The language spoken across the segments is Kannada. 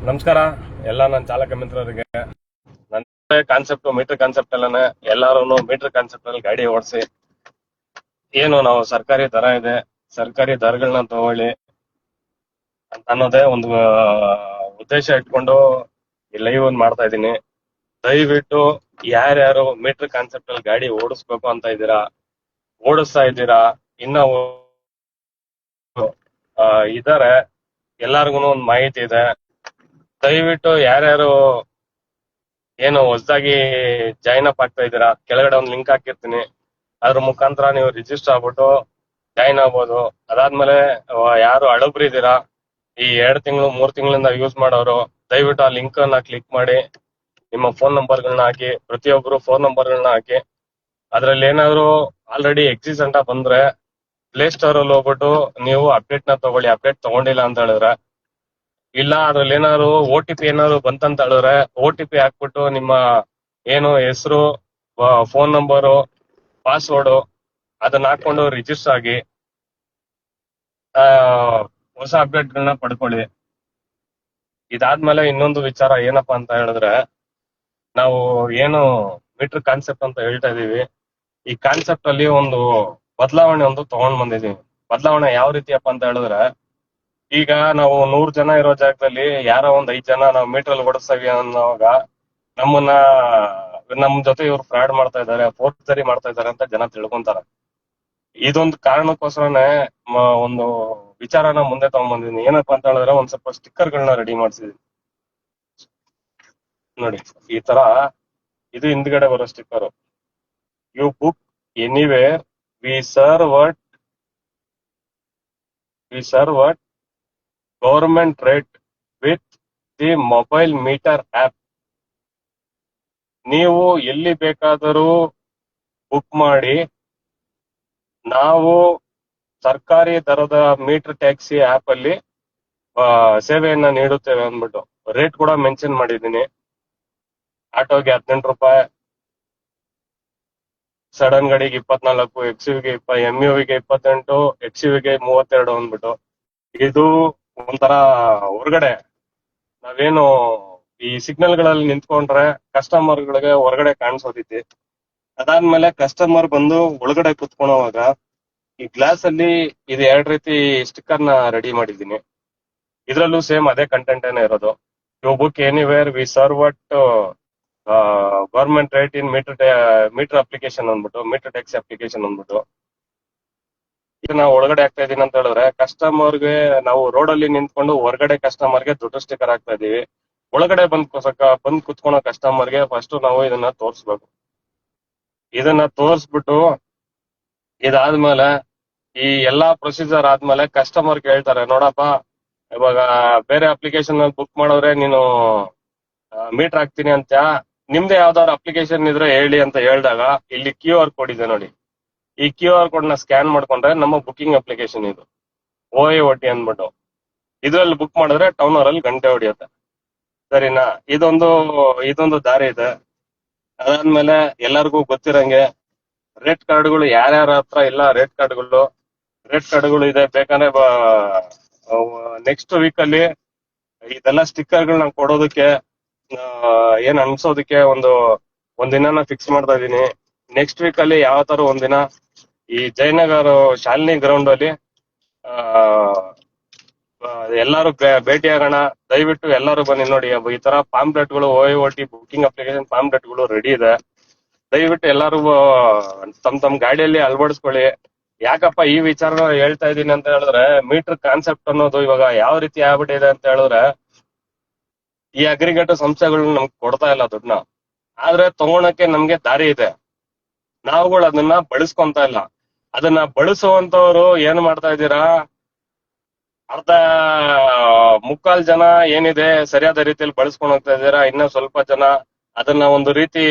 ನಮಸ್ಕಾರ ಎಲ್ಲ ನನ್ನ ಚಾಲಕ ಮಿತ್ರರಿಗೆ. ನನ್ನ ಕಾನ್ಸೆಪ್ಟ್ ಮೀಟರ್ ಕಾನ್ಸೆಪ್ಟ್ ಅಲ್ಲೇ ಎಲ್ಲಾರು ಮೀಟರ್ ಕಾನ್ಸೆಪ್ಟ್ ಅಲ್ಲಿ ಗಾಡಿ ಓಡಿಸಿ. ಏನು ನಾವು ಸರ್ಕಾರಿ ದರ ಇದೆ, ಸರ್ಕಾರಿ ದರಗಳನ್ನ ತಗೊಳ್ಳಿ ಅಂತ ಅನ್ನೋದೇ ಒಂದು ಉದ್ದೇಶ ಇಟ್ಕೊಂಡು ಈ ಲೈವ್ ಒಂದು ಮಾಡ್ತಾ ಇದ್ದೀನಿ. ದಯವಿಟ್ಟು ಯಾರ್ಯಾರು ಮೀಟರ್ ಕಾನ್ಸೆಪ್ಟ್ ಅಲ್ಲಿ ಗಾಡಿ ಓಡಿಸ್ಬೇಕು ಅಂತ ಇದ್ದೀರಾ, ಓಡಿಸ್ತಾ ಇದ್ದೀರಾ, ಇನ್ನ ಇದಾರೆ, ಎಲ್ಲಾರ್ಗು ಒಂದು ಮಾಹಿತಿ ಇದೆ. ದಯವಿಟ್ಟು ಯಾರ್ಯಾರು ಏನು ಹೊಸದಾಗಿ ಜಾಯಿನ್ ಅಪ್ ಆಗ್ತಾ ಇದ್ದೀರಾ, ಕೆಳಗಡೆ ಒಂದು ಲಿಂಕ್ ಹಾಕಿರ್ತೀನಿ, ಅದ್ರ ಮುಖಾಂತರ ನೀವು ರಿಜಿಸ್ಟರ್ ಆಗ್ಬಿಟ್ಟು ಜಾಯಿನ್ ಆಗ್ಬೋದು. ಅದಾದ್ಮೇಲೆ ಯಾರು ಹಳಬ್ರು ಇದ್ದೀರಾ, ಈ 2 ತಿಂಗಳು 3 ತಿಂಗಳಿಂದ ಯೂಸ್ ಮಾಡೋರು, ದಯವಿಟ್ಟು ಆ ಲಿಂಕ್ ಅನ್ನ ಕ್ಲಿಕ್ ಮಾಡಿ ನಿಮ್ಮ ಫೋನ್ ನಂಬರ್ಗಳನ್ನ ಹಾಕಿ, ಪ್ರತಿಯೊಬ್ರು ಫೋನ್ ನಂಬರ್ಗಳನ್ನ ಹಾಕಿ. ಅದ್ರಲ್ಲಿ ಏನಾದ್ರು ಆಲ್ರೆಡಿ ಎಕ್ಸಿಸ್ ಅಂತ ಬಂದ್ರೆ ಪ್ಲೇ ಸ್ಟೋರ್ ಅಲ್ಲಿ ಹೋಗ್ಬಿಟ್ಟು ನೀವು ಅಪ್ಡೇಟ್ ನ ತಗೊಳ್ಳಿ. ಅಪ್ಡೇಟ್ ತಗೊಂಡಿಲ್ಲ ಅಂತ ಹೇಳಿದ್ರೆ, ಇಲ್ಲ ಅದ್ರಲ್ಲಿ ಏನಾದ್ರು OTP ಏನಾದ್ರು ಬಂತಂತ ಹೇಳಿದ್ರೆ OTP ಹಾಕ್ಬಿಟ್ಟು ನಿಮ್ಮ ಏನು ಹೆಸರು, ಫೋನ್ ನಂಬರು, ಪಾಸ್ವರ್ಡ್ ಅದನ್ನ ಹಾಕೊಂಡು ರಿಜಿಸ್ಟರ್ ಆಗಿ ಹೊಸ ಅಪ್ಡೇಟ್ಗಳನ್ನ ಪಡ್ಕೊಳ್ಳಿ. ಇದಾದ್ಮೇಲೆ ಇನ್ನೊಂದು ವಿಚಾರ ಏನಪ್ಪಾ ಅಂತ ಹೇಳಿದ್ರೆ, ನಾವು ಏನು ಮೀಟರ್ ಕಾನ್ಸೆಪ್ಟ್ ಅಂತ ಹೇಳ್ತಾ ಇದೀವಿ, ಈ ಕಾನ್ಸೆಪ್ಟ್ ಅಲ್ಲಿ ಒಂದು ಬದಲಾವಣೆ ಒಂದು ತಗೊಂಡ್ ಬಂದಿದೀವಿ. ಬದಲಾವಣೆ ಯಾವ ರೀತಿಯಪ್ಪ ಅಂತ ಹೇಳಿದ್ರೆ, ಈಗ ನಾವು 100 ಜನ ಇರೋ ಜಾಗದಲ್ಲಿ ಯಾರೋ ಒಂದ್ 5 ಜನ ನಾವು ಮೀಟರ್ ಅಲ್ಲಿ ಓಡಿಸ್ತೀವಿ ಅನ್ನೋವಾಗ ನಮ್ ಜೊತೆ ಇವ್ರು ಫ್ರಾಡ್ ಮಾಡ್ತಾ ಇದಾರೆ, ಫೋರ್ಜರಿ ಮಾಡ್ತಾ ಇದಾರೆ ಅಂತ ಜನ ತಿಳ್ಕೊಂತಾರೆ. ಇದೊಂದು ಕಾರಣಕ್ಕೋಸ್ಕರನೇ ಒಂದು ವಿಚಾರನ ಮುಂದೆ ತಗೊಂಡ್ಬಂದಿದ್ದೀನಿ. ಏನಪ್ಪಾ ಅಂತ ಹೇಳಿದ್ರೆ, ಒಂದ್ ಸ್ವಲ್ಪ ಸ್ಟಿಕ್ಕರ್ ಗಳನ್ನ ರೆಡಿ ಮಾಡ್ಸಿದೀನಿ ನೋಡಿ. ಈ ತರ ಇದು ಹಿಂದ್ಗಡೆ ಬರೋ sticker, you book anywhere, we serve at government rate with the mobile meter app. ನೀವು ಎಲ್ಲಿ ಬೇಕಾದರೂ ಬುಕ್ ಮಾಡಿ, ನಾವು ಸರ್ಕಾರಿ ದರದ ಮೀಟರ್ ಟ್ಯಾಕ್ಸಿ ಆಪ್ ಅಲ್ಲಿ ಸೇವೆಯನ್ನ ನೀಡುತ್ತೇವೆ ಅಂದ್ಬಿಟ್ಟು ರೇಟ್ ಕೂಡ ಮೆನ್ಷನ್ ಮಾಡಿದ್ದೀನಿ. ಆಟೋಗೆ 18 ರೂಪಾಯಿ, ಸಡನ್ ಗಾಡಿಗೆ 24, XUV-ಗೆ MUV-ಗೆ 28, XUV-ಗೆ 32 ಅಂದ್ಬಿಟ್ಟು. ಇದು ಒಂಥರ ಹೊರಗಡೆ ನಾವೇನು ಈ ಸಿಗ್ನಲ್ ಗಳಲ್ಲಿ ನಿಂತ್ಕೊಂಡ್ರೆ ಕಸ್ಟಮರ್ ಗಳಿಗೆ ಹೊರಗಡೆ ಕಾಣಿಸೋದೈತಿ. ಅದಾದ್ಮೇಲೆ ಕಸ್ಟಮರ್ ಬಂದು ಒಳಗಡೆ ಕುತ್ಕೊಳ್ಳೋವಾಗ ಈ ಗ್ಲಾಸ್ ಅಲ್ಲಿ ಇದು 2 ರೀತಿ ಸ್ಟಿಕ್ಕರ್ ನ ರೆಡಿ ಮಾಡಿದ್ದೀನಿ. ಇದ್ರಲ್ಲೂ ಸೇಮ್ ಅದೇ ಕಂಟೆಂಟ್ ಏನೇ ಇರೋದು. You book anywhere, we serve at government rate in meter application ಅಂದ್ಬಿಟ್ಟು, ಮೀಟರ್ ಟ್ಯಾಕ್ಸಿ ಅಪ್ಲಿಕೇಶನ್ ಅಂದ್ಬಿಟ್ಟು. ಈಗ ನಾವು ಒಳಗಡೆ ಆಗ್ತಾ ಇದೀನಿ ಅಂತ ಹೇಳಿದ್ರೆ, ಕಸ್ಟಮರ್ಗೆ ನಾವು ರೋಡ್ ಅಲ್ಲಿ ನಿಂತ್ಕೊಂಡು ಹೊರಗಡೆ ಕಸ್ಟಮರ್ಗೆ ದೊಡ್ಡ ಸ್ಟಿಕ್ಕರ್ ಹಾಕ್ತಾ ಇದೀವಿ. ಒಳಗಡೆ ಬಂದ್ ಕುತ್ಕೊಳೋ ಕಸ್ಟಮರ್ಗೆ ಫಸ್ಟ್ ನಾವು ಇದನ್ನ ತೋರಿಸ್ಬೇಕು. ಇದನ್ನ ತೋರಿಸ್ಬಿಟ್ಟು ಇದಾದ್ಮೇಲೆ ಈ ಎಲ್ಲಾ ಪ್ರೊಸೀಜರ್ ಆದ್ಮೇಲೆ ಕಸ್ಟಮರ್ ಕೇಳ್ತಾರೆ, ನೋಡಪ್ಪ ಇವಾಗ ಬೇರೆ ಅಪ್ಲಿಕೇಶನ್ ಬುಕ್ ಮಾಡೋರೆ ನೀನು ಮೀಟರ್ ಹಾಕ್ತೀನಿ ಅಂತ, ನಿಮ್ದೇ ಯಾವ್ದಾದ್ರು ಅಪ್ಲಿಕೇಶನ್ ಇದ್ರೆ ಹೇಳಿ ಅಂತ ಹೇಳಿದಾಗ ಇಲ್ಲಿ QR ಕೋಡ್ ಇದೆ ನೋಡಿ. ಈ QR ಕೋಡ್ ನ ಸ್ಕ್ಯಾನ್ ಮಾಡ್ಕೊಂಡ್ರೆ ನಮ್ಮ ಬುಕಿಂಗ್ ಅಪ್ಲಿಕೇಶನ್ ಇದು OAOT ಅಂದ್ಬಿಟ್ಟು. ಇದ್ರಲ್ಲಿ ಬುಕ್ ಮಾಡಿದ್ರೆ ಟೌನ್ ಅವರಲ್ಲಿ ಗಂಟೆ ಹೊಡಿಯುತ್ತೆ. ಸರಿನಾ? ಇದೊಂದು ದಾರಿ ಇದೆ. ಅದಾದ್ಮೇಲೆ ಎಲ್ಲರಿಗೂ ಗೊತ್ತಿರಂಗೆ ರೇಟ್ ಕಾರ್ಡ್ಗಳು ಯಾರ್ಯಾರ ಹತ್ರ ಇಲ್ಲ, ರೇಟ್ ಕಾರ್ಡ್ಗಳು ಇದೆ. ಬೇಕಂದ್ರೆ ನೆಕ್ಸ್ಟ್ ವೀಕ್ ಅಲ್ಲಿ ಇದೆಲ್ಲ ಸ್ಟಿಕ್ಕರ್ಗಳನ್ನ ಕೊಡೋದಕ್ಕೆ ಏನ್ ಅನ್ಸೋದಕ್ಕೆ ಒಂದಿನ ಫಿಕ್ಸ್ ಮಾಡ್ತಾ ಇದೀನಿ. ನೆಕ್ಸ್ಟ್ ವೀಕ್ ಅಲ್ಲಿ ಯಾವ ತರ ಒಂದಿನ ಈ ಜಯನಗರ್ ಶಾಲಿನಿ ಗ್ರೌಂಡ್ ಅಲ್ಲಿ ಎಲ್ಲಾರು ಭೇಟಿಯಾಗೋಣ. ದಯವಿಟ್ಟು ಎಲ್ಲಾರು ಬನ್ನಿ ನೋಡಿ. ಈ ತರ ಪಾಂಪ್ಲೆಟ್ಗಳು, OAOT ಬುಕಿಂಗ್ ಅಪ್ಲಿಕೇಶನ್ ಪಾಂಪ್ಲೆಟ್ಗಳು ರೆಡಿ ಇದೆ. ದಯವಿಟ್ಟು ಎಲ್ಲಾರು ತಮ್ ಗಾಡಿಯಲ್ಲಿ ಅಳವಡಿಸ್ಕೊಳ್ಳಿ. ಯಾಕಪ್ಪ ಈ ವಿಚಾರ ಹೇಳ್ತಾ ಇದೀನಿ ಅಂತ ಹೇಳಿದ್ರೆ, ಮೀಟರ್ ಕಾನ್ಸೆಪ್ಟ್ ಅನ್ನೋದು ಇವಾಗ ಯಾವ ರೀತಿ ಆಗ್ಬಿಟ್ಟಿದೆ ಅಂತ ಹೇಳಿದ್ರೆ, ಈ ಅಗ್ರಿಗೇಟರ್ ಸಂಸ್ಥೆಗಳು ನಮ್ಗೆ ಕೊಡ್ತಾ ಇಲ್ಲ ದುಡ್ಡನ್ನ, ಆದ್ರೆ ತಗೊಳಕ್ಕೆ ನಮ್ಗೆ ದಾರಿ ಇದೆ. ನಾವುಗಳು ಅದನ್ನ ಬಳಸ್ಕೊಂತ ಇಲ್ಲ. ಅದನ್ನ ಬಳಸುವಂತವ್ರು ಏನ್ ಮಾಡ್ತಾ ಇದ್ದೀರಾ, ಅರ್ಧ ಮುಕ್ಕಾಲ್ ಜನ ಏನಿದೆ ಸರಿಯಾದ ರೀತಿಯಲ್ಲಿ ಬಳಸ್ಕೊಂಡು ಹೋಗ್ತಾ ಇದ್ದೀರಾ. ಇನ್ನ ಸ್ವಲ್ಪ ಜನ ಅದನ್ನ ಒಂದು ರೀತಿ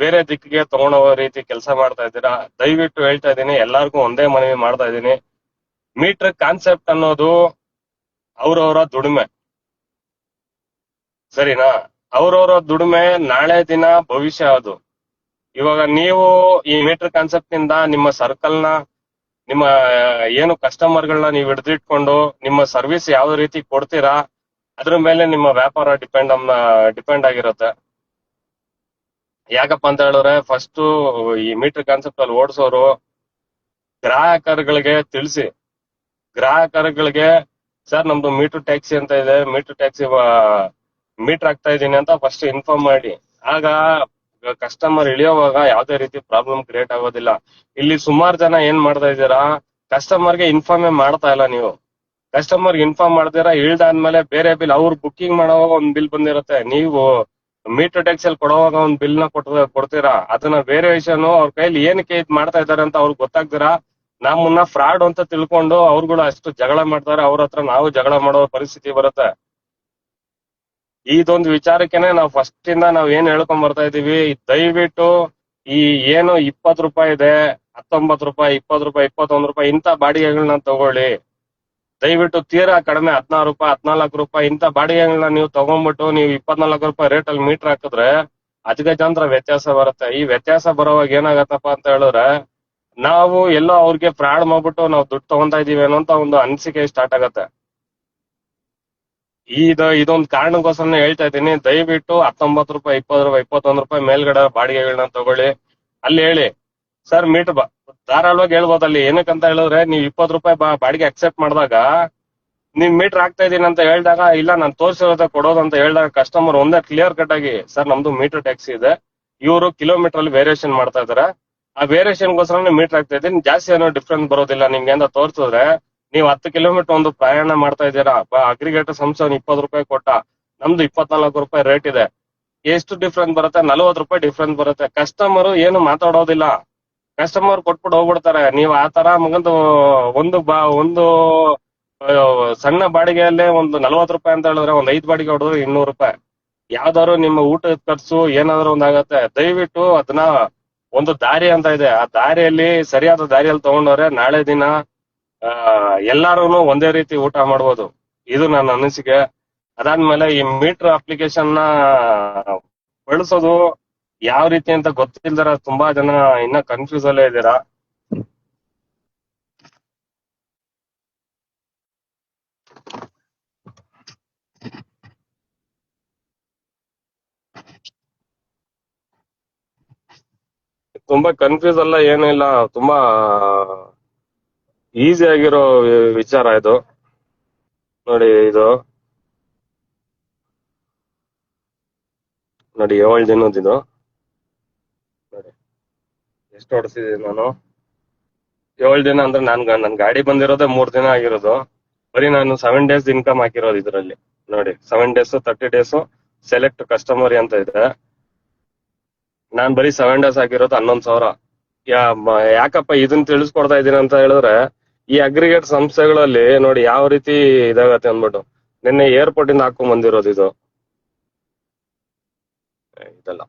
ಬೇರೆ ದಿಕ್ಕಿಗೆ ತಗೊಂಡೋಗೋ ರೀತಿ ಕೆಲಸ ಮಾಡ್ತಾ ಇದ್ದೀರಾ. ದಯವಿಟ್ಟು ಹೇಳ್ತಾ ಇದ್ದೀನಿ, ಎಲ್ಲಾರ್ಗು ಒಂದೇ ಮನವಿ ಮಾಡ್ತಾ ಇದ್ದೀನಿ, ಮೀಟರ್ ಕಾನ್ಸೆಪ್ಟ್ ಅನ್ನೋದು ಅವ್ರವ್ರ ದುಡಿಮೆ, ಸರಿನಾ? ಅವ್ರವ್ರ ದುಡಿಮೆ, ನಾಳೆ ದಿನ ಭವಿಷ್ಯ ಅದು. ಇವಾಗ ನೀವು ಈ ಮೀಟರ್ ಕಾನ್ಸೆಪ್ಟ್ ನಿಂದ ನಿಮ್ಮ ಸರ್ಕಲ್ ನ, ನಿಮ್ಮ ಏನು ಕಸ್ಟಮರ್ಗಳನ್ನ ನೀವು ಹಿಡಿದಿಟ್ಕೊಂಡು ನಿಮ್ಮ ಸರ್ವಿಸ್ ಯಾವ ರೀತಿ ಕೊಡ್ತೀರಾ ಅದ್ರ ಮೇಲೆ ನಿಮ್ಮ ವ್ಯಾಪಾರ ಡಿಪೆಂಡ್ ಆಗಿರುತ್ತೆ. ಯಾಕಪ್ಪ ಅಂತ ಹೇಳಿದ್ರೆ ಫಸ್ಟ್ ಈ ಮೀಟರ್ ಕಾನ್ಸೆಪ್ಟ್ ಅಲ್ಲಿ ಓಡಿಸೋರು ಗ್ರಾಹಕರುಗಳಿಗೆ ತಿಳಿಸಿ, ಗ್ರಾಹಕರುಗಳಿಗೆ ಸರ್ ನಮ್ದು ಮೀಟರ್ ಟ್ಯಾಕ್ಸಿ ಅಂತ ಇದೆ, ಮೀಟರ್ ಟ್ಯಾಕ್ಸಿ ಮೀಟರ್ ಆಗ್ತಾ ಇದೀನಿ ಅಂತ ಫಸ್ಟ್ ಇನ್ಫಾರ್ಮ್ ಮಾಡಿ. ಆಗ ಕಸ್ಟಮರ್ ಇಳಿಯೋವಾಗ ಯಾವ್ದೇ ರೀತಿ ಪ್ರಾಬ್ಲಮ್ ಕ್ರಿಯೇಟ್ ಆಗೋದಿಲ್ಲ. ಇಲ್ಲಿ ಸುಮಾರು ಜನ ಏನ್ ಮಾಡ್ತಾ ಇದ್ದೀರಾ, ಕಸ್ಟಮರ್ಗೆ ಇನ್ಫಾರ್ಮೇ ಮಾಡ್ತಾ ಇಲ್ಲ ನೀವು. ಕಸ್ಟಮರ್ ಇನ್ಫಾರ್ಮ್ ಮಾಡ್ತೀರಾ, ಇಳ್ದಾದ್ಮೇಲೆ ಬೇರೆ ಬಿಲ್ ಅವ್ರು ಬುಕ್ಕಿಂಗ್ ಮಾಡೋವಾಗ ಒಂದ್ ಬಿಲ್ ಬಂದಿರುತ್ತೆ, ನೀವು ಮೀಟರ್ ಟ್ಯಾಕ್ಸ್ ಅಲ್ಲಿ ಕೊಡುವಾಗ ಒಂದ್ ಬಿಲ್ ನ ಕೊಡ್ತೀರಾ. ಅದನ್ನ ವೇರಿಯೇಷನ್ ಅವ್ರ ಕೈಲಿ ಏನಕ್ಕೆ ಇದ್ ಮಾಡ್ತಾ ಇದಾರೆ ಅಂತ ಅವ್ರಿಗೆ ಗೊತ್ತಾಗ್ತೀರಾ. ನಮ್ಮನ್ನ ಫ್ರಾಡ್ ಅಂತ ತಿಳ್ಕೊಂಡು ಅವ್ರುಗಳು ಅಷ್ಟು ಜಗಳ ಮಾಡ್ತಾರೆ, ಅವ್ರ ಹತ್ರ ನಾವು ಜಗಳ ಮಾಡೋ ಪರಿಸ್ಥಿತಿ ಬರುತ್ತೆ. ಇದೊಂದು ವಿಚಾರಕ್ಕೆನೆ ನಾವು ಫಸ್ಟ್ ಇಂದ ನಾವ್ ಏನ್ ಹೇಳ್ಕೊಂಡ್ ಬರ್ತಾ ಇದೀವಿ, ದಯವಿಟ್ಟು ಈ ಏನು 20 ರೂಪಾಯಿ ಇದೆ, 19 ರೂಪಾಯಿ, 20 ರೂಪಾಯಿ, 21 ರೂಪಾಯಿ ಇಂಥ ಬಾಡಿಗೆಗಳನ್ನ ತಗೊಳ್ಳಿ. ದಯವಿಟ್ಟು ತೀರಾ ಕಡಿಮೆ 16 ರೂಪಾಯಿ, 14 ರೂಪಾಯಿ ಇಂಥ ಬಾಡಿಗೆಗಳನ್ನ ನೀವು ತಗೊಂಡ್ಬಿಟ್ಟು ನೀವು 24 ರೂಪಾಯಿ ರೇಟ್ ಅಲ್ಲಿ ಮೀಟರ್ ಹಾಕಿದ್ರೆ ಅಜಗಜಾಂತರ ವ್ಯತ್ಯಾಸ ಬರುತ್ತೆ. ಈ ವ್ಯತ್ಯಾಸ ಬರೋವಾಗ ಏನಾಗತ್ತಪ್ಪ ಅಂತ ಹೇಳಿದ್ರೆ, ನಾವು ಎಲ್ಲೋ ಅವ್ರಿಗೆ ಫ್ರಾಡ್ ಮಾಡ್ಬಿಟ್ಟು ನಾವು ದುಡ್ಡು ತಗೊಂತಾ ಇದೀವಿ ಅನ್ನೋಂತ ಒಂದು ಅನಿಸಿಕೆ ಸ್ಟಾರ್ಟ್ ಆಗತ್ತೆ. ಇದೊಂದು ಕಾರಣಕ್ಕೋಸ್ಕರ ಹೇಳ್ತಾ ಇದ್ದೀನಿ, ದಯವಿಟ್ಟು 19 ರೂಪಾಯಿ, 20 ರೂಪಾಯಿ, 21 ರೂಪಾಯಿ ಮೇಲ್ಗಡೆ ಬಾಡಿಗೆಗಳನ್ನ ತಗೊಳ್ಳಿ. ಅಲ್ಲಿ ಹೇಳಿ ಸರ್ ಮೀಟರ್ ಧಾರಾಳವಾಗಿ ಹೇಳ್ಬೋದು. ಅಲ್ಲಿ ಏನಕ್ಕಂತ ಹೇಳಿದ್ರೆ, ನೀವು 20 ರೂಪಾಯಿ ಬಾಡಿಗೆ ಅಕ್ಸೆಪ್ಟ್ ಮಾಡಿದಾಗ ನೀವ್ ಮೀಟರ್ ಹಾಕ್ತಾ ಇದೀನಿ ಅಂತ ಹೇಳಿದಾಗ, ಇಲ್ಲ ನಾನು ತೋರಿಸಿರೋದ ಕೊಡೋದು ಅಂತ ಹೇಳಿದಾಗ ಕಸ್ಟಮರ್ ಒಂದೇ ಕ್ಲಿಯರ್ ಕಟ್ ಆಗಿ ಸರ್ ನಮ್ದು ಮೀಟರ್ ಟ್ಯಾಕ್ಸಿ ಇದೆ, ಇವರು ಕಿಲೋಮೀಟರ್ ಅಲ್ಲಿ ವೇರಿಯೇಷನ್ ಮಾಡ್ತಾ ಇದಾರೆ, ಆ ವೇರಿಯೇಷನ್ಗೋಸ್ಕರ ಮೀಟರ್ ಹಾಕ್ತಾ ಇದ್ದೀನಿ, ಜಾಸ್ತಿ ಏನೋ ಡಿಫ್ರೆನ್ಸ್ ಬರೋದಿಲ್ಲ ನಿಮ್ಗೆ ಅಂತ ತೋರಿಸಿದ್ರೆ, ನೀವು 10 ಕಿಲೋಮೀಟರ್ ಒಂದು ಪ್ರಯಾಣ ಮಾಡ್ತಾ ಇದ್ದೀರಾ, ಅಗ್ರಿಗೇಟರ್ ಸಂಸ್ಥೆ 20 ರೂಪಾಯಿ ಕೊಟ್ಟ, ನಮ್ದು 24 ರೂಪಾಯಿ ರೇಟ್ ಇದೆ, ಎಷ್ಟು ಡಿಫ್ರೆನ್ಸ್ ಬರುತ್ತೆ? 40 ರೂಪಾಯಿ ಡಿಫ್ರೆನ್ಸ್ ಬರುತ್ತೆ. ಕಸ್ಟಮರ್ ಏನು ಮಾತಾಡೋದಿಲ್ಲ, ಕಸ್ಟಮರ್ ಕೊಟ್ಬಿಟ್ಟು ಹೋಗ್ಬಿಡ್ತಾರೆ. ನೀವು ಆ ತರ ಮಗಂದು ಒಂದು ಸಣ್ಣ ಬಾಡಿಗೆಯಲ್ಲೇ ಒಂದು 40 ರೂಪಾಯಿ ಅಂತ ಹೇಳಿದ್ರೆ, ಒಂದ್ 5 ಬಾಡಿಗೆ ಹೊಡೆದ್ರೆ 200 ರೂಪಾಯಿ. ಯಾವ್ದಾದ್ರು ನಿಮ್ಮ ಊಟದ ಖರ್ಚು ಏನಾದ್ರು ಒಂದಾಗತ್ತೆ. ದಯವಿಟ್ಟು ಅದನ್ನ ಒಂದು ದಾರಿ ಅಂತ ಇದೆ, ಆ ದಾರಿಯಲ್ಲಿ ಸರಿಯಾದ ದಾರಿಯಲ್ಲಿ ತಗೊಂಡವ್ರೆ ನಾಳೆ ದಿನ ಎಲ್ಲಾರು ಒಂದೇ ರೀತಿ ಊಟ ಮಾಡ್ಬೋದು. ಇದು ನನ್ನ ಅನಿಸಿಕೆ. ಅದಾದ್ಮೇಲೆ ಈ ಮೀಟರ್ ಅಪ್ಲಿಕೇಶನ್ ನ ಬಳಸೋದು ಯಾವ ರೀತಿ ಅಂತ ಗೊತ್ತಿಲ್ದಾರ ತುಂಬಾ ಜನ ಇನ್ನ ಕನ್ಫ್ಯೂಸ್ ಅಲ್ಲೇ ಇದ್ದೀರಾ. ತುಂಬಾ ಕನ್ಫ್ಯೂಸ್ ಅಲ್ಲ, ಏನೂ ಇಲ್ಲ, ತುಂಬಾ ಈಸಿ ಆಗಿರೋ ವಿಚಾರ ಇದು. ನೋಡಿ ಇದು ನೋಡಿ 7 ದಿನದ್ದು ನೋಡಿ ಎಷ್ಟು ಹೊಡ್ಸಿದೀನಿ ನಾನು. 7 ದಿನ ಅಂದ್ರೆ ನನ್ ಗಾಡಿ ಬಂದಿರೋದೇ 3 ದಿನ ಆಗಿರೋದು. ಬರೀ ನಾನು 7 ಡೇಸ್ ಇನ್ಕಮ್ ಹಾಕಿರೋದು ಇದ್ರಲ್ಲಿ. ನೋಡಿ 7 ಡೇಸ್, 30 ಡೇಸ್ ಸೆಲೆಕ್ಟ್ ಕಸ್ಟಮರ್ ಅಂತ ಇದೆ. ನಾನ್ ಬರೀ 7 ಡೇಸ್ ಹಾಕಿರೋದು 11,000. ಯಾಕಪ್ಪ ಇದನ್ನ ತಿಳಿಸ್ಕೊಡ್ತಾ ಇದೀನಿ ಅಂತ ಹೇಳಿದ್ರೆ, ಈ ಅಗ್ರಿಗೇಟ್ ಸಂಸ್ಥೆಗಳಲ್ಲಿ ನೋಡಿ ಯಾವ ರೀತಿ ಇದಾಗತ್ತೆ ಅಂದ್ಬಿಟ್ಟು. ನಿನ್ನೆ ಏರ್ಪೋರ್ಟ್ ಇಂದ ಹಾಕೊಂಡ್ ಬಂದಿರೋದು ಇದು ಇದೆಲ್ಲ.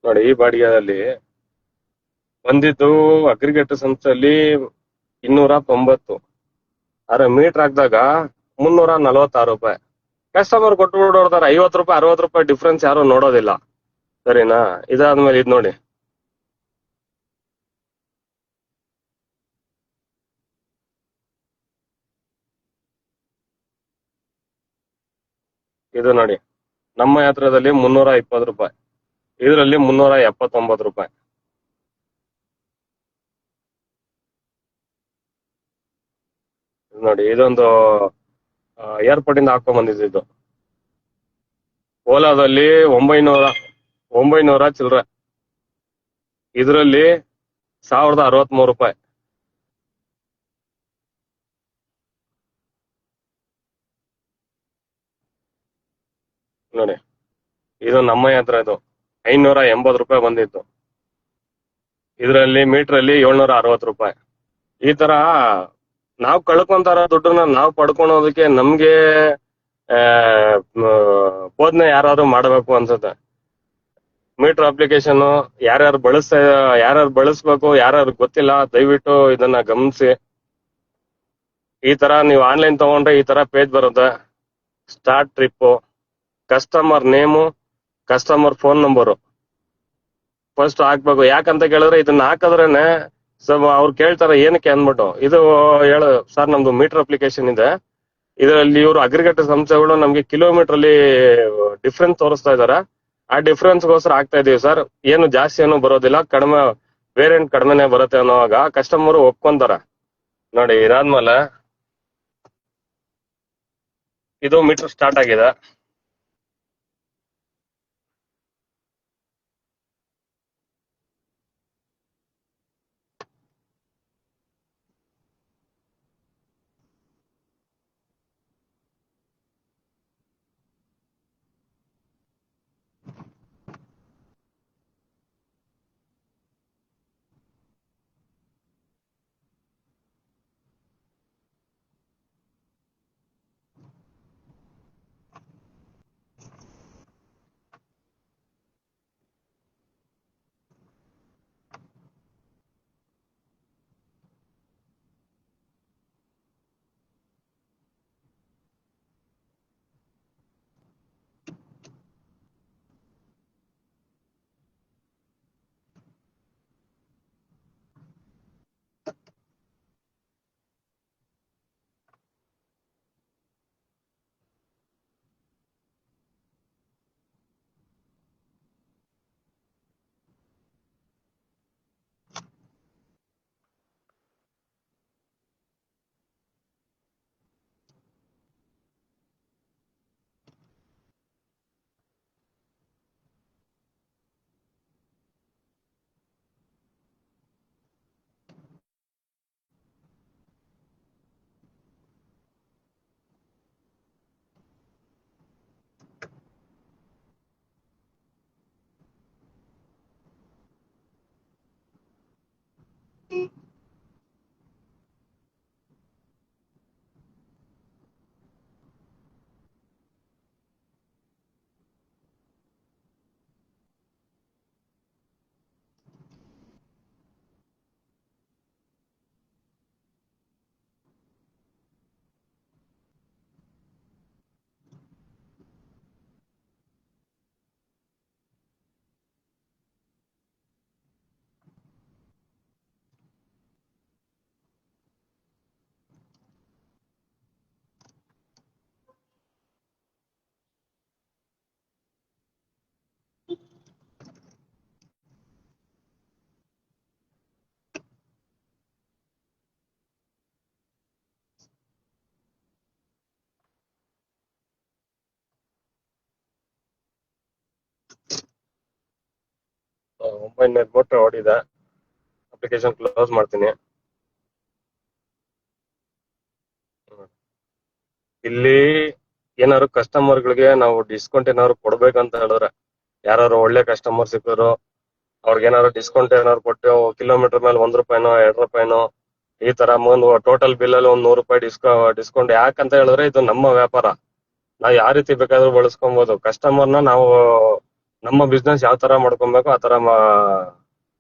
ನೋಡಿ ಈ ಬಾಡಿಗೆಯಲ್ಲಿ ಬಂದಿದ್ದು ಅಗ್ರಿಗೇಟರ್ ಸಂಸ್ಥೆಯಲ್ಲಿ 290, ಆದ್ರೆ ಮೀಟರ್ ಹಾಕಿದಾಗ 346 ರೂಪಾಯಿ. ಕಸ್ಟಮರ್ ಕೊಟ್ಟು ನೋಡ್ತಾರೆ 50 ರೂಪಾಯಿ, 60 ರೂಪಾಯಿ ಡಿಫ್ರೆನ್ಸ್ ಯಾರು ನೋಡೋದಿಲ್ಲ. ಸರಿನಾ? ಇದಾದ್ಮೇಲೆ ಇದು ನೋಡಿ, ಇದು ನೋಡಿ ನಮ್ಮ ಯಾತ್ರದಲ್ಲಿ 320 ರೂಪಾಯಿ, ಇದರಲ್ಲಿ 379 ರೂಪಾಯಿ. ನೋಡಿ ಇದೊಂದು ಏರ್ಪೋರ್ಟ್ ಇಂದ ಹಾಕೊಂಡ್ ಬಂದಿದ್ದು. ಓಲಾದಲ್ಲಿ 900 ಚಿಲ್ಲರೆ, ಇದರಲ್ಲಿ 1063 ರೂಪಾಯಿ. ನೋಡಿ ಇದು ನಮ್ಮ ಯಾತ್ರ, ಇದು 580 ರೂಪಾಯಿ ಬಂದಿತ್ತು. ಇದರಲ್ಲಿ ಮೀಟರ್ ಅಲ್ಲಿ 760 ರೂಪಾಯಿ. ಈ ತರ ನಾವ್ ಕಳ್ಕೊಂತಾರ ದುಡ್ಡನ್ನ ನಾವು ಪಡ್ಕೊಳೋದಕ್ಕೆ ನಮ್ಗೆ ಬೋಧನೆ ಯಾರಾದ್ರೂ ಮಾಡ್ಬೇಕು ಅನ್ಸುತ್ತೆ. ಮೀಟರ್ ಅಪ್ಲಿಕೇಶನ್ ಯಾರ್ಯಾರು ಬಳಸ್ಬೇಕು, ಯಾರ್ಯಾರು ಗೊತ್ತಿಲ್ಲ, ದಯವಿಟ್ಟು ಇದನ್ನ ಗಮನಿಸಿ. ಈ ತರ ನೀವು ಆನ್ಲೈನ್ ತಗೊಂಡ್ರೆ ಈ ತರ ಪೇಜ್ ಬರುತ್ತೆ. Start trip, customer name, customer phone number first ಹಾಕ್ಬೇಕು. ಯಾಕಂತ ಕೇಳಿದ್ರೆ ಇದನ್ನ ಹಾಕಿದ್ರೇನೆ ಅವ್ರು ಕೇಳ್ತಾರೆ ಏನಕ್ಕೆ ಅಂದ್ಬಿಟ್ಟು. ಇದು ಹೇಳು ಸರ್, ನಮ್ದು ಮೀಟರ್ ಅಪ್ಲಿಕೇಶನ್ ಇದೆ, ಇದರಲ್ಲಿ ಇವರು ಅಗ್ರಿಗೇಟರ್ ಸಂಸ್ಥೆಗಳು ನಮ್ಗೆ ಕಿಲೋಮೀಟರ್ ಅಲ್ಲಿ ಡಿಫ್ರೆನ್ಸ್ ತೋರಿಸ್ತಾ ಇದಾರೆ. ಆ ಡಿಫ್ರೆನ್ಸ್ಗೋಸ್ಕರ ಆಗ್ತಾ ಇದೀವಿ ಸರ್, ಏನು ಜಾಸ್ತಿ ಏನು ಬರೋದಿಲ್ಲ, ಕಡಿಮೆ ವೇರಿಯಂಟ್ ಕಡಿಮೆನೆ ಬರುತ್ತೆ ಅನ್ನೋವಾಗ ಕಸ್ಟಮರ್ ಒಪ್ಕೊಂತಾರ. ನೋಡಿ, ಇದಾದ್ಮೇಲೆ ಇದು ಮೀಟರ್ ಸ್ಟಾರ್ಟ್ ಆಗಿದೆ. ಮೋಟರ್ ಹೊಡಿದೆ. ಅಪ್ಲಿಕೇಶನ್ ಕ್ಲೋಸ್ ಮಾಡ್ತೀನಿ. ಇಲ್ಲಿ ಏನಾದ್ರು ಕಸ್ಟಮರ್ಗಳಿಗೆ ನಾವು ಡಿಸ್ಕೌಂಟ್ ಏನಾದ್ರು ಕೊಡ್ಬೇಕಂತ ಹೇಳಿದ್ರೆ, ಯಾರು ಒಳ್ಳೆ ಕಸ್ಟಮರ್ ಸಿಕ್ಕಿದ್ರು ಅವ್ರಿಗೆ ಏನಾದ್ರು ಡಿಸ್ಕೌಂಟ್ ಏನಾದ್ರು ಕೊಟ್ಟು ಕಿಲೋಮೀಟರ್ ಮೇಲೆ ₹1, ₹2 ಈ ತರ ಟೋಟಲ್ ಬಿಲ್ ಅಲ್ಲಿ ₹100 ಡಿಸ್ಕೌಂಟ್. ಯಾಕಂತ ಹೇಳಿದ್ರೆ ಇದು ನಮ್ಮ ವ್ಯಾಪಾರ, ನಾವು ಯಾವ ರೀತಿ ಬೇಕಾದ್ರೂ ಬಳಸ್ಕೊಬಹುದು. ಕಸ್ಟಮರ್ನ ನಾವು ನಮ್ಮ ಬಿಸ್ನೆಸ್ ಯಾವ ತರ ಮಾಡ್ಕೊಬೇಕು ಆ ತರ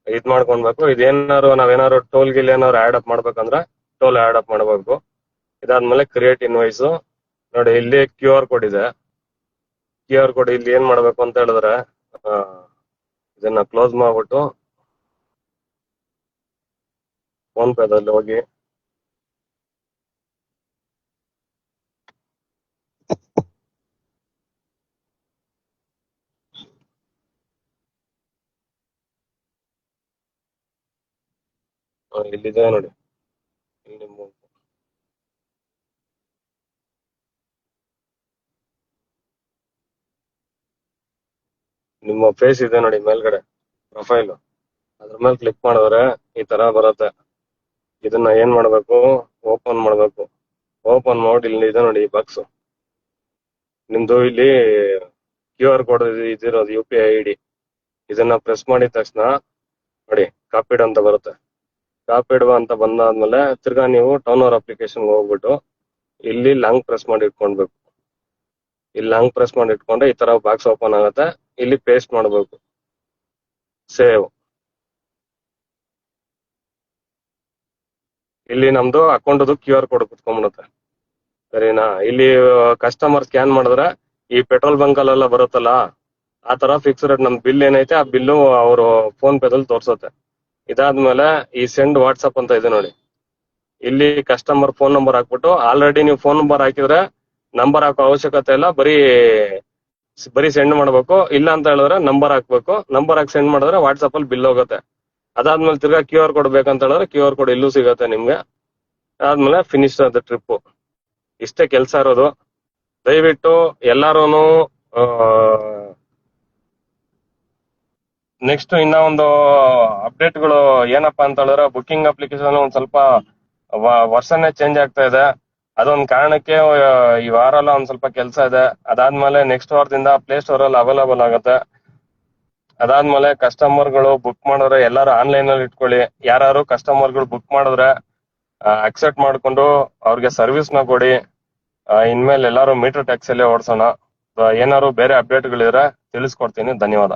ಇದ್ ಮಾಡ್ಕೊಬೇಕು. ಇದೇನಾದ್ರು ನಾವೇನಾದ್ರು ಟೋಲ್ ಗಿಲ್ ಏನಾದ್ರು ಆಡ್ ಅಪ್ ಮಾಡ್ಬೇಕಂದ್ರೆ ಟೋಲ್ ಆಡ್ ಅಪ್ ಮಾಡ್ಬೇಕು. ಇದಾದ್ಮೇಲೆ ಕ್ರಿಯೇಟ್ ಇನ್ವಾಯ್ಸ್. ನೋಡಿ, ಇಲ್ಲಿ QR ಕೋಡ್ ಇದೆ. QR ಕೋಡ್ ಇಲ್ಲಿ ಏನ್ ಮಾಡ್ಬೇಕು ಅಂತ ಹೇಳಿದ್ರೆ, ಇದನ್ನ ಕ್ಲೋಸ್ ಮಾಡ್ಬಿಟ್ಟು ಫೋನ್ ಪೇದಲ್ಲಿ ಹೋಗಿ ಇಲ್ಲಿದೆ ನೋಡಿ, ಇಲ್ಲಿ ನಿಮ್ಮ ಫೇಸ್ ಇದೆ ನೋಡಿ ಮೇಲ್ಗಡೆ ಪ್ರೊಫೈಲ್, ಅದ್ರ ಮೇಲೆ ಕ್ಲಿಕ್ ಮಾಡಿದ್ರೆ ಈ ತರ ಬರುತ್ತೆ. ಇದನ್ನ ಏನ್ ಮಾಡ್ಬೇಕು, ಓಪನ್ ಮಾಡ್ಬೇಕು. ಓಪನ್ ಮಾಡಿ ಇಲ್ಲಿ ಇದೆ ನೋಡಿ ಬಾಕ್ಸ್, ನಿಮ್ದು ಇಲ್ಲಿ QR ಕೋಡ್ ಇದಿರೋದು UPI ID. ಇದನ್ನ ಪ್ರೆಸ್ ಮಾಡಿದ ತಕ್ಷಣ ನೋಡಿ ಕಾಪಿಡ್ ಅಂತ ಬರುತ್ತೆ. ಕಾಪಿಡ್ ಅಂತ ಬಂದಾದ್ಮೇಲೆ ತಿರ್ಗಾ ನೀವು ಟರ್ನ್ ಓವರ್ ಅಪ್ಲಿಕೇಶನ್ ಹೋಗ್ಬಿಟ್ಟು ಇಲ್ಲಿ ಲಾಂಗ್ ಪ್ರೆಸ್ ಮಾಡಿ ಇಟ್ಕೊಳ್ಬೇಕು. ಇಲ್ಲಿ ಲಾಂಗ್ ಪ್ರೆಸ್ ಮಾಡಿ ಇಟ್ಕೊಂಡ್ರೆ ಈ ತರ ಬಾಕ್ಸ್ ಓಪನ್ ಆಗುತ್ತೆ. ಇಲ್ಲಿ ಪೇಸ್ಟ್ ಮಾಡ್ಬೇಕು, ಸೇವ್. ಇಲ್ಲಿ ನಮ್ದು ಅಕೌಂಟ್ದು QR ಕೋಡ್ ಕುತ್ಕೊಂಡ್ಬಿಡುತ್ತೆ. ಸರಿನಾ? ಇಲ್ಲಿ ಕಸ್ಟಮರ್ ಸ್ಕ್ಯಾನ್ ಮಾಡಿದ್ರೆ ಈ ಪೆಟ್ರೋಲ್ ಬಂಕ್ ಅಲ್ಲೆಲ್ಲ ಬರುತ್ತಲ್ಲ, ಆ ತರ ಫಿಕ್ಸ್ ರೇಟ್ ನಮ್ ಬಿಲ್ ಏನೈತೆ ಆ ಬಿಲ್ಲು ಅವರು ಫೋನ್ ಪೇದಲ್ಲಿ ತೋರ್ಸುತ್ತೆ. ಇದಾದ್ಮೇಲೆ ಈ ಸೆಂಡ್ ವಾಟ್ಸಪ್ ಅಂತ ಇದೆ ನೋಡಿ, ಇಲ್ಲಿ ಕಸ್ಟಮರ್ ಫೋನ್ ನಂಬರ್ ಹಾಕ್ಬಿಟ್ಟು, ಆಲ್ರೆಡಿ ನೀವು ಫೋನ್ ನಂಬರ್ ಹಾಕಿದ್ರೆ ನಂಬರ್ ಹಾಕೋ ಅವಶ್ಯಕತೆ ಇಲ್ಲ, ಬರೀ ಸೆಂಡ್ ಮಾಡ್ಬೇಕು. ಇಲ್ಲ ಅಂತ ಹೇಳಿದ್ರೆ ನಂಬರ್ ಹಾಕ್ಬೇಕು. ನಂಬರ್ ಹಾಕಿ ಸೆಂಡ್ ಮಾಡಿದ್ರೆ ವಾಟ್ಸಪ್ ಅಲ್ಲಿ ಬಿಲ್ ಹೋಗುತ್ತೆ. ಅದಾದ್ಮೇಲೆ ತಿರ್ಗಾ QR ಕೋಡ್ ಬೇಕಂತ ಹೇಳಿದ್ರೆ QR ಕೋಡ್ ಇಲ್ಲೂ ಸಿಗತ್ತೆ ನಿಮ್ಗೆ. ಅದಾದ್ಮೇಲೆ ಫಿನಿಶ್ ಅದು ಟ್ರಿಪ್. ಇಷ್ಟೇ ಕೆಲಸ ಇರೋದು. ದಯವಿಟ್ಟು ಎಲ್ಲಾರೂನು ನೆಕ್ಸ್ಟ್ ಇನ್ನ ಒಂದು ಅಪ್ಡೇಟ್ಗಳು ಏನಪ್ಪಾ ಅಂತ ಹೇಳಿದ್ರೆ, ಬುಕಿಂಗ್ ಅಪ್ಲಿಕೇಶನ್ ಒಂದ್ ಸ್ವಲ್ಪ ವರ್ಷನೇ ಚೇಂಜ್ ಆಗ್ತಾ ಇದೆ. ಅದೊಂದ್ ಕಾರಣಕ್ಕೆ ಈ ವಾರ ಎಲ್ಲ ಒಂದ್ ಸ್ವಲ್ಪ ಕೆಲಸ ಇದೆ. ಅದಾದ್ಮೇಲೆ ನೆಕ್ಸ್ಟ್ ವಾರದಿಂದ ಪ್ಲೇ ಸ್ಟೋರ್ ಅಲ್ಲಿ ಅವೈಲೇಬಲ್ ಆಗುತ್ತೆ. ಅದಾದ್ಮೇಲೆ ಕಸ್ಟಮರ್ಗಳು ಬುಕ್ ಮಾಡಿದ್ರೆ ಎಲ್ಲಾರು ಆನ್ಲೈನ್ ಅಲ್ಲಿ ಇಟ್ಕೊಳ್ಳಿ. ಯಾರು ಕಸ್ಟಮರ್ಗಳು ಬುಕ್ ಮಾಡಿದ್ರೆ ಅಕ್ಸೆಪ್ಟ್ ಮಾಡ್ಕೊಂಡು ಅವ್ರಿಗೆ ಸರ್ವಿಸ್ ನ ಕೊಡಿ. ಇನ್ಮೇಲೆ ಎಲ್ಲಾರು ಮೀಟರ್ ಟ್ಯಾಕ್ಸಿ ಅಲ್ಲೇ ಓಡಿಸೋಣ. ಏನಾದ್ರು ಬೇರೆ ಅಪ್ಡೇಟ್ಗಳಿದ್ರೆ ತಿಳಿಸ್ಕೊಡ್ತೀನಿ. ಧನ್ಯವಾದ.